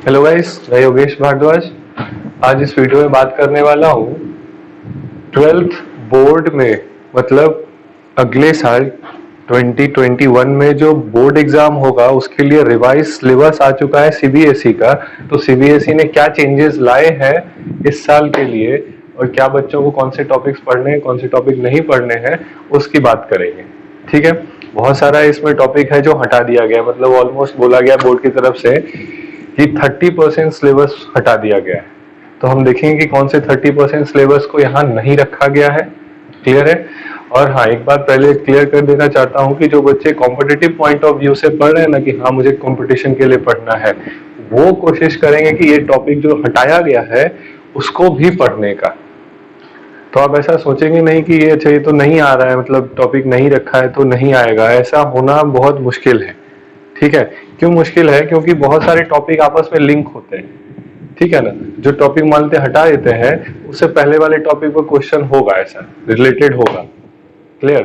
Hello guys, मैं योगेश भारद्वाज। आज इस वीडियो में बात करने वाला हूँ 12th बोर्ड में, मतलब अगले साल 2021 में जो बोर्ड एग्जाम होगा उसके लिए रिवाइज सिलेबस आ चुका है सीबीएसई का। तो सीबीएसई ने क्या चेंजेस लाए हैं इस साल के लिए और क्या बच्चों को कौन से टॉपिक्स पढ़ने हैं, कौन से टॉपिक नहीं पढ़ने हैं, उसकी बात करेंगे। ठीक है। बहुत सारा इसमें टॉपिक है जो हटा दिया गया, मतलब ऑलमोस्ट बोला गया बोर्ड की तरफ से कि 30% सिलेबस हटा दिया गया है। तो हम देखेंगे कि कौन से 30% सिलेबस को यहाँ नहीं रखा गया है। क्लियर है। और हाँ, एक बात पहले क्लियर कर देना चाहता हूँ कि जो बच्चे कॉम्पिटिटिव पॉइंट ऑफ व्यू से पढ़ रहे हैं ना, कि हाँ मुझे कंपटीशन के लिए पढ़ना है, वो कोशिश करेंगे कि ये टॉपिक जो हटाया गया है उसको भी पढ़ने का। तो आप ऐसा सोचेंगे नहीं कि ये अच्छा, ये तो नहीं आ रहा है, मतलब टॉपिक नहीं रखा है तो नहीं आएगा। ऐसा होना बहुत मुश्किल है। ठीक है। क्यों मुश्किल है? क्योंकि बहुत सारे टॉपिक आपस में लिंक होते हैं। ठीक है ना। जो टॉपिक मानते हटा देते हैं, उससे पहले वाले टॉपिक पर क्वेश्चन होगा, ऐसा रिलेटेड होगा। क्लियर।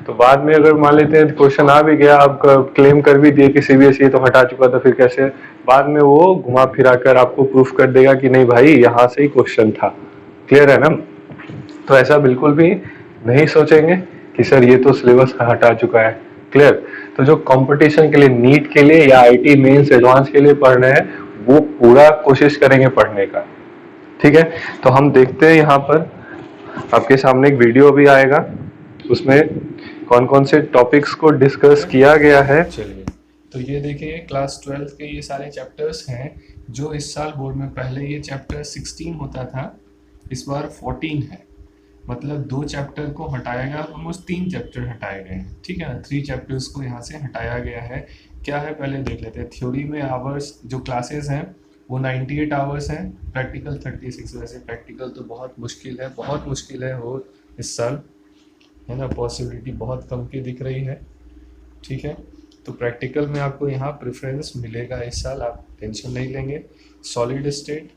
तो बाद में अगर मान लेते हैं क्वेश्चन आ भी गया, आप क्लेम कर भी दिए कि सीबीएसई तो हटा चुका था, फिर कैसे बाद में वो घुमा फिरा कर आपको प्रूफ कर देगा कि नहीं भाई, यहाँ से ही क्वेश्चन था। क्लियर है ना। तो ऐसा बिल्कुल भी नहीं सोचेंगे कि सर ये तो सिलेबस हटा चुका है। क्लियर। तो जो कंपटीशन के लिए, नीट के लिए या आईटी मेंस एडवांस के लिए पढ़ रहे हैं, वो पूरा कोशिश करेंगे पढ़ने का। ठीक है। तो हम देखते हैं यहाँ पर आपके सामने एक वीडियो भी आएगा, उसमें कौन कौन से टॉपिक्स को डिस्कस किया गया है। चलिए, तो ये देखिए क्लास 12 के ये सारे चैप्टर्स हैं जो इस साल बोर्ड में, पहले ये चैप्टर 16 होता था, इस बार 14 है। मतलब 2 चैप्टर को हटाया गया, ऑलमोस्ट 3 चैप्टर हटाए गए हैं। ठीक है ना, 3 चैप्टर्स को यहाँ से हटाया गया है। क्या है पहले देख लेते हैं। थ्योरी में आवर्स जो क्लासेस हैं वो 98 आवर्स हैं, प्रैक्टिकल 36। वैसे प्रैक्टिकल तो बहुत मुश्किल है, बहुत मुश्किल है हो इस साल, है ना। पॉसिबिलिटी बहुत कम की दिख रही है। ठीक है। तो प्रैक्टिकल में आपको यहाँ प्रेफरेंस मिलेगा इस साल, आप टेंशन नहीं लेंगे। सॉलिड स्टेट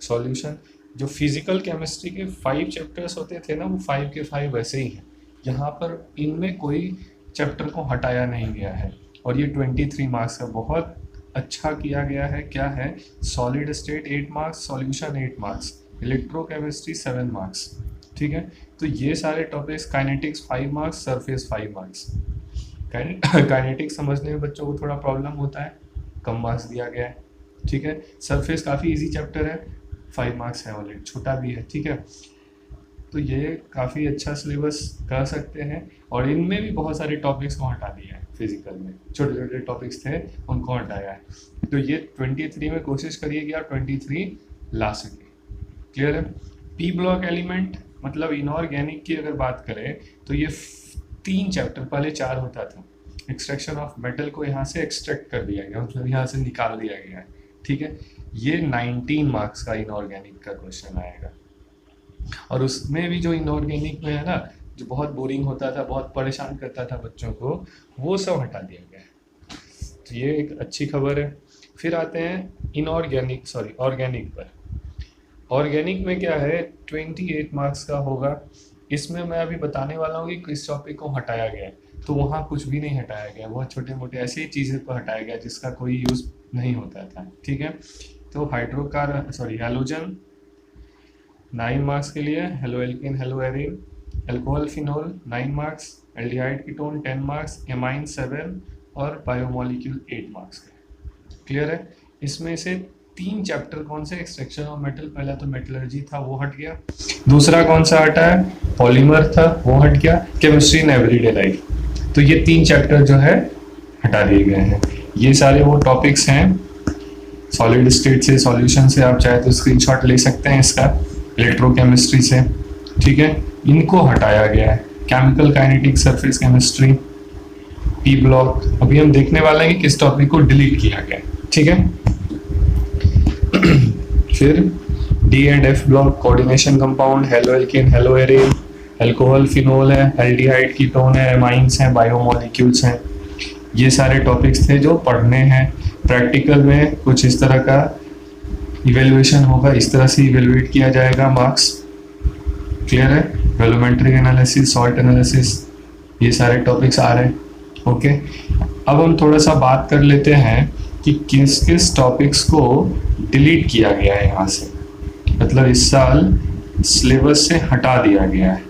सॉल्यूशन, जो फिजिकल केमिस्ट्री के 5 चैप्टर्स होते थे ना, वो 5 के 5 वैसे ही हैं। यहाँ पर इनमें कोई चैप्टर को हटाया नहीं गया है और ये 23 मार्क्स का बहुत अच्छा किया गया है। क्या है, solid state 8 marks, solution 8 marks, electrochemistry 7 marks. ठीक है। तो ये सारे topics, kinetics 5 marks, surface 5 marks. Kinetics समझने में बच्चों को थोड़ा प्रॉब्लम होता है, कम मार्क्स दिया गया है। ठीक है। सरफेस काफ़ी इजी चैप्टर है, 5 मार्क्स है, ऑलरेडी छोटा भी है। ठीक है। तो ये काफ़ी अच्छा सिलेबस कर सकते हैं और इनमें भी बहुत सारे टॉपिक्स को हटा दिया है। फिजिकल में छोटे छोटे टॉपिक्स थे, उनको हटाया है। तो ये 23 में कोशिश करिए कि आप 23 ला सके। क्लियर है। पी ब्लॉक एलिमेंट, मतलब इनऑर्गेनिक की अगर बात करें तो ये 3 चैप्टर, पहले 4 होता था। एक्सट्रैक्शन ऑफ मेटल को यहाँ से एक्सट्रैक्ट कर दिया गया, मतलब यहाँ से निकाल दिया गया है। ठीक है। ये 19 मार्क्स का इनऑर्गेनिक का क्वेश्चन आएगा और उसमें भी जो इनऑर्गेनिक में है ना, जो बहुत बोरिंग होता था, बहुत परेशान करता था बच्चों को, वो सब हटा दिया गया है। तो ये एक अच्छी खबर है। फिर आते हैं ऑर्गेनिक पर। ऑर्गेनिक में क्या है, 28 मार्क्स का होगा। इसमें मैं अभी बताने वाला हूँ कि किस टॉपिक को हटाया गया है। तो वहाँ कुछ भी नहीं हटाया गया, बहुत छोटे मोटे ऐसी चीज़ें को हटाया गया जिसका कोई यूज़ नहीं होता था। ठीक है। तो हैलोजन 9 मार्क्स के लिए, haloalkane, haloarene, alcohol phenol 9 marks, aldehyde ketone 10 marks, amine 7 और बायोमोलिक्यूल 8 मार्क्स का। क्लियर है। इसमें से 3 चैप्टर कौन से, एक्सट्रैक्शन ऑफ मेटल, पहला तो मेटलर्जी था वो हट गया। दूसरा कौन सा हटा है, पॉलीमर था वो हट गया। केमिस्ट्री इन एवरीडे लाइफ, तो ये 3 चैप्टर जो है हटा दिए गए हैं। ये सारे वो टॉपिक्स हैं सॉलिड स्टेट से, सॉल्यूशन से, आप चाहे तो स्क्रीनशॉट ले सकते हैं इसका, इलेक्ट्रोकेमिस्ट्री से। ठीक है। इनको हटाया गया है। Chemical kinetics, surface chemistry, P block. अभी हम देखने वाले हैं कि किस टॉपिक को डिलीट किया गया। ठीक है। फिर D and F block, coordination compound, haloalkane, haloarene, alcohol phenol है, एल्डिहाइड कीटोन है, एमाइंस हैं, बायोमोलिक्यूल्स हैं। ये सारे टॉपिक्स थे जो पढ़ने हैं। प्रैक्टिकल में कुछ इस तरह का इवेल्युएशन होगा, इस तरह से इवेल्युएट किया जाएगा मार्क्स। क्लियर है। वॉल्यूमेट्रिक एनालिसिस, सॉल्ट एनालिसिस, ये सारे टॉपिक्स आ रहे हैं। ओके। अब हम थोड़ा सा बात कर लेते हैं कि किस किस टॉपिक्स को डिलीट किया गया है यहाँ से, मतलब इस साल सिलेबस से हटा दिया गया है।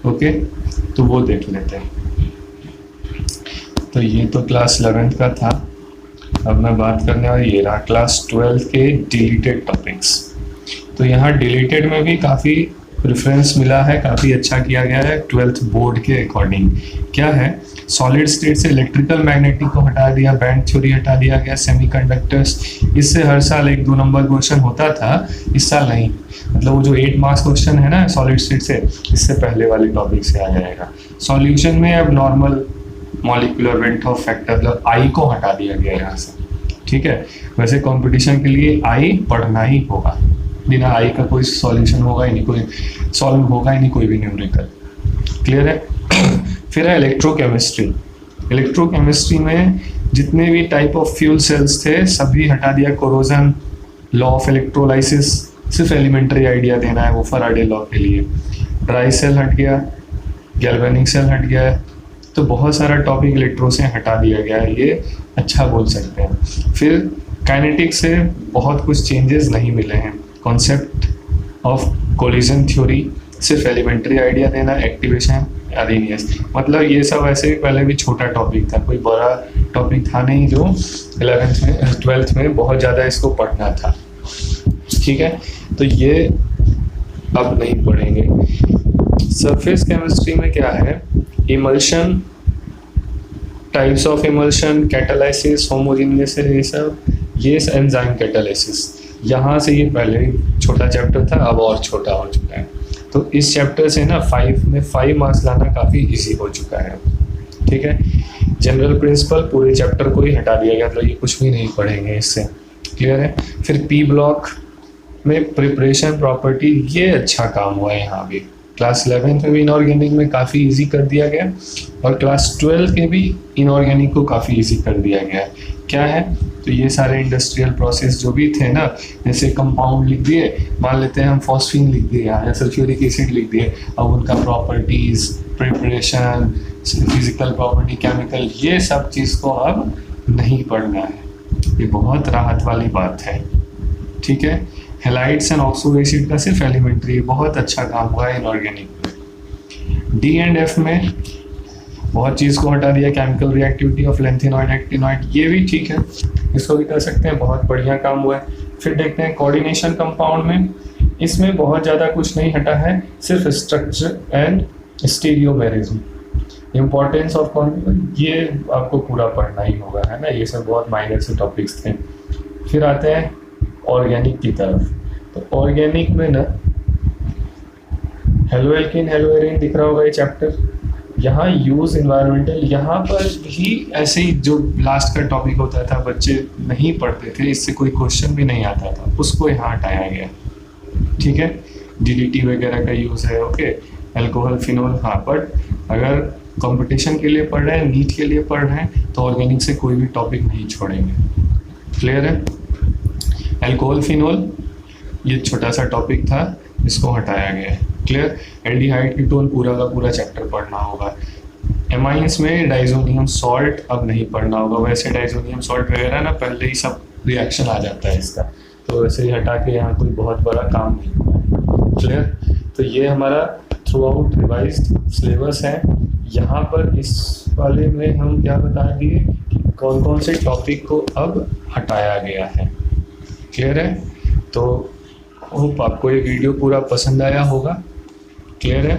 ओके, तो वो देख लेते हैं। तो ये तो क्लास 11th का था। अब मैं बात करने वाली ये रहा क्लास 12 के डिलीटेड टॉपिक्स। तो यहाँ डिलीटेड में भी काफ़ी प्रेफरेंस मिला है, काफ़ी अच्छा किया गया है 12th बोर्ड के अकॉर्डिंग। क्या है, सॉलिड स्टेट से इलेक्ट्रिकल मैग्नेटिक को हटा दिया, बैंड थ्योरी हटा दिया गया, सेमीकंडक्टर्स, इससे हर साल 1-2 नंबर क्वेश्चन होता था, इस साल नहीं। मतलब वो जो 8 मार्क्स क्वेश्चन है ना सॉलिड स्टेट से, इससे पहले वाले टॉपिक से आ जाएगा। सॉल्यूशन में अब normal molecular weight of factor मतलब आई को हटा दिया गया यहाँ से। ठीक है, वैसे कंपटीशन के लिए आई पढ़ना ही होगा, बिना आई का कोई सॉल्यूशन होगा ही नहीं, कोई सॉल्व होगा ही नहीं कोई भी न्यूमेरिकल। क्लियर है। फिर है इलेक्ट्रोकेमिस्ट्री। इलेक्ट्रोकेमिस्ट्री में जितने भी टाइप ऑफ फ्यूल सेल्स थे सभी हटा दिया। कोरोजन, लॉ ऑफ इलेक्ट्रोलाइसिस, सिर्फ एलिमेंट्री आइडिया देना है वो फैराडे लॉ के लिए। ड्राई सेल हट गया, गैल्वेनिक सेल हट गया है। तो बहुत सारा टॉपिक इलेक्ट्रो से हटा दिया गया है, ये अच्छा बोल सकते हैं। फिर काइनेटिक से बहुत कुछ चेंजेस नहीं मिले हैं। कॉन्सेप्ट ऑफ कोलिजन थ्योरी, सिर्फ एलिमेंट्री आइडिया देना, एक्टिवेशन, अरेनियस, मतलब ये सब ऐसे भी पहले भी छोटा टॉपिक था, कोई बड़ा टॉपिक था नहीं जो 11th में 12th में बहुत ज़्यादा इसको पढ़ना था। ठीक है, तो ये अब नहीं पढ़ेंगे। सरफेस केमिस्ट्री में क्या है, emulsion, types of emulsion, catalysis, homogeneous, ये सब, ये एंजाइम कैटालाइसिस, यहाँ से ये पहले ही छोटा चैप्टर था, अब और छोटा हो चुका है। तो इस चैप्टर से ना 5 मार्क्स लाना काफ़ी इजी हो चुका है। ठीक है, जनरल प्रिंसिपल पूरे चैप्टर को ही हटा दिया गया, तो ये कुछ भी नहीं पढ़ेंगे इससे। क्लियर है। फिर पी ब्लॉक में प्रिपरेशन, प्रॉपर्टी, ये अच्छा काम हुआ है यहाँ भी। क्लास 11th में भी इनऑर्गेनिक में काफ़ी इजी कर दिया गया, और क्लास 12 के भी इनऑर्गेनिक को काफ़ी इजी कर दिया गया है। क्या है, तो ये सारे इंडस्ट्रियल प्रोसेस जो भी थे ना, जैसे कंपाउंड लिख दिए, मान लेते हैं हम फॉस्फीन लिख दिए या सल्फ्यूरिक एसिड लिख दिए, अब उनका properties, preparation, physical property, chemical, ये सब चीज़ को अब नहीं पढ़ना है। ये बहुत राहत वाली बात है। ठीक है, हेलाइड्स एंड ऑक्सो एसिड का सिर्फ एलिमेंट्री, बहुत अच्छा काम हुआ है इनऑर्गेनिक में। डी एंड एफ में बहुत चीज़ को हटा दिया, chemical reactivity of lanthanoid, actinoid, ये भी ठीक है, इसको भी कर सकते हैं, बहुत बढ़िया काम हुआ है। फिर देखते हैं कोऑर्डिनेशन कंपाउंड में, इसमें बहुत ज़्यादा कुछ नहीं हटा है, सिर्फ स्ट्रक्चर एंड स्टीरियोमेरिज्म, इम्पोर्टेंस ऑफ, ये आपको पूरा पढ़ना ही होगा, है ना, ये सब बहुत माइनर से टॉपिक्स थे। फिर आते हैं ऑर्गेनिक की तरफ। तो ऑर्गेनिक में ना हेलोएल्कीन, हेलोएरिन दिख रहा होगा ये चैप्टर, यहाँ यूज इन्वायरमेंटल, यहाँ पर भी ऐसे ही जो लास्ट का टॉपिक होता था बच्चे नहीं पढ़ते थे, इससे कोई क्वेश्चन भी नहीं आता था, उसको यहाँ हटाया गया। ठीक है, डीडीटी वगैरह का यूज़ है। ओके, अल्कोहल, फिनोल, हाँ, बट अगर कंपटीशन के लिए पढ़ रहे हैं, नीट के लिए पढ़ रहे हैं, तो ऑर्गेनिक से कोई भी टॉपिक नहीं छोड़ेंगे। क्लियर है। अल्कोहल, फिनोल, ये छोटा सा टॉपिक था, इसको हटाया गया है। क्लियर। एल्डिहाइड कीटोन पूरा का पूरा चैप्टर पढ़ना होगा। एमाइंस में डाइजोनियम सॉल्ट अब नहीं पढ़ना होगा, वैसे डाइजोनियम सॉल्ट वगैरह ना पहले ही सब रिएक्शन आ जाता है इसका, तो वैसे ही हटा के यहाँ कोई बहुत बड़ा काम नहीं हुआ है। क्लियर। तो ये हमारा थ्रू आउट रिवाइज्ड सिलेबस है। यहाँ पर इस वाले में हम क्या बता दिए कि कौन कौन से टॉपिक को अब हटाया गया है। क्लियर है। तो होप आपको ये वीडियो पूरा पसंद आया होगा। क्लियर है।